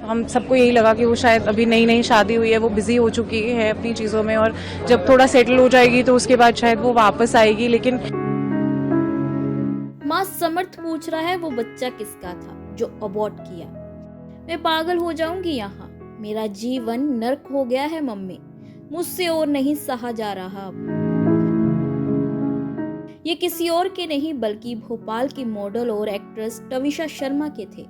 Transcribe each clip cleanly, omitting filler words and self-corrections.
हम सबको यही लगा कि वो शायद अभी नई नई शादी हुई है, वो बिजी हो चुकी है अपनी चीज़ों में, और जब थोड़ा सेटल हो जाएगी तो उसके बाद शायद वो वापस आएगी। लेकिन माँ समर्थ पूछ रहा है वो बच्चा किसका था जो अबॉर्ट किया। मैं पागल हो जाऊंगी यहाँ, मेरा जीवन नर्क हो गया है मम्मी, मुझसे और नहीं सहा जा रहा अब। ये किसी और के नहीं बल्कि भोपाल की मॉडल और एक्ट्रेस टविशा शर्मा के थे,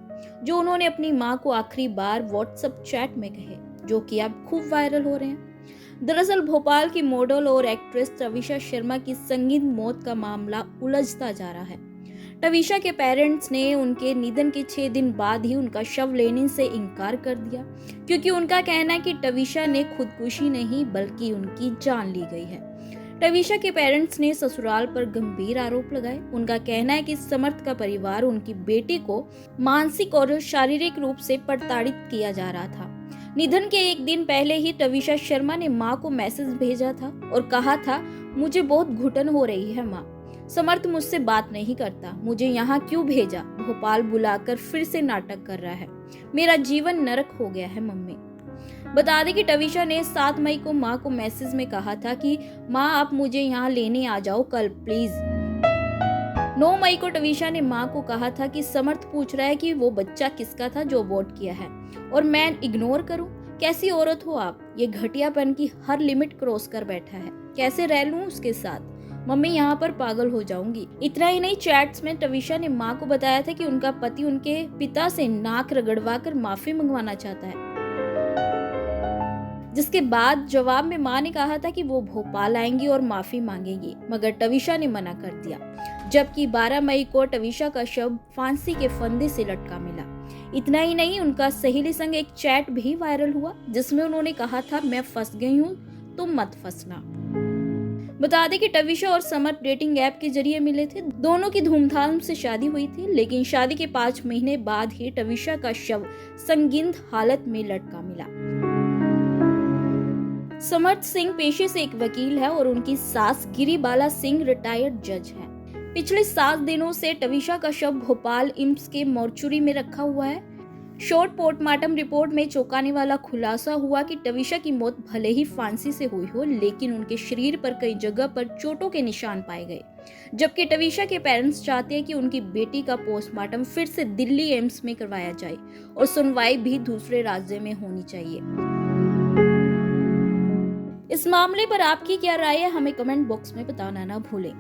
जो उन्होंने अपनी मां को आखिरी बार व्हाट्सएप चैट में कहे, जो कि अब खूब वायरल हो रहे हैं। दरअसल भोपाल की मॉडल और एक्ट्रेस टविशा शर्मा की संगीन मौत का मामला उलझता जा रहा है। टविशा के पेरेंट्स ने उनके निधन के 6 दिन बाद ही उनका शव लेने से इनकार कर दिया, क्योंकि उनका कहना है कि टविशा ने खुदकुशी नहीं बल्कि उनकी जान ली गई है। टविशा के पेरेंट्स ने ससुराल पर गंभीर आरोप लगाए। उनका कहना है कि समर्थ का परिवार उनकी बेटी को मानसिक और शारीरिक रूप से प्रताड़ित किया जा रहा था। निधन के एक दिन पहले ही टविशा शर्मा ने मां को मैसेज भेजा था और कहा था, मुझे बहुत घुटन हो रही है मां, समर्थ मुझसे बात नहीं करता, मुझे यहाँ क्यों भेजा, भोपाल बुलाकर फिर से नाटक कर रहा है, मेरा जीवन नरक हो गया है मम्मी। बता दें कि टविशा ने 7 मई को मां को मैसेज में कहा था कि मां आप मुझे यहाँ लेने आ जाओ कल प्लीज। 9 मई को टविशा ने मां को कहा था कि समर्थ पूछ रहा है कि वो बच्चा किसका था जो अबॉर्ट किया है, और मैं इग्नोर करूं, कैसी औरत हो आप, ये घटियापन की हर लिमिट क्रॉस कर बैठा है, कैसे रह लूं उसके साथ, मम्मी यहाँ पर पागल हो जाऊंगी। इतना ही नहीं, चैट्स में टविशा ने मां को बताया था कि उनका पति उनके पिता से नाक रगड़वा कर माफी मंगवाना चाहता है, जिसके बाद जवाब में मां ने कहा था कि वो भोपाल आएंगी और माफी मांगेंगी, मगर टविशा ने मना कर दिया। जबकि 12 मई को टविशा का शव फांसी के फंदे से लटका मिला। इतना ही नहीं, उनका सहेली संग एक चैट भी वायरल हुआ जिसमें उन्होंने कहा था, मैं फंस गई हूँ, तुम मत फंसना। बता दें कि टविशा और समर्थ डेटिंग ऐप के जरिए मिले थे। दोनों की धूमधाम से शादी हुई थी, लेकिन शादी के 5 महीने बाद ही टविशा का शव संदिग्ध हालत में लटका मिला। समर्थ सिंह पेशे से एक वकील है और उनकी सास गिरिबाला सिंह रिटायर्ड जज है। पिछले 7 दिनों से टविशा का शव भोपाल एम्स के मोर्चुरी में रखा हुआ है। शॉर्ट पोस्टमार्टम रिपोर्ट में चौंकाने वाला खुलासा हुआ कि टविशा की मौत भले ही फांसी से हुई हो, लेकिन उनके शरीर पर कई जगह पर चोटों के निशान पाए गए। जबकि टविशा के पेरेंट्स चाहते हैं कि उनकी बेटी का पोस्टमार्टम फिर से दिल्ली एम्स में करवाया जाए और सुनवाई भी दूसरे राज्य में होनी चाहिए। इस मामले पर आपकी क्या राय है, हमें कमेंट बॉक्स में बताना ना भूलें।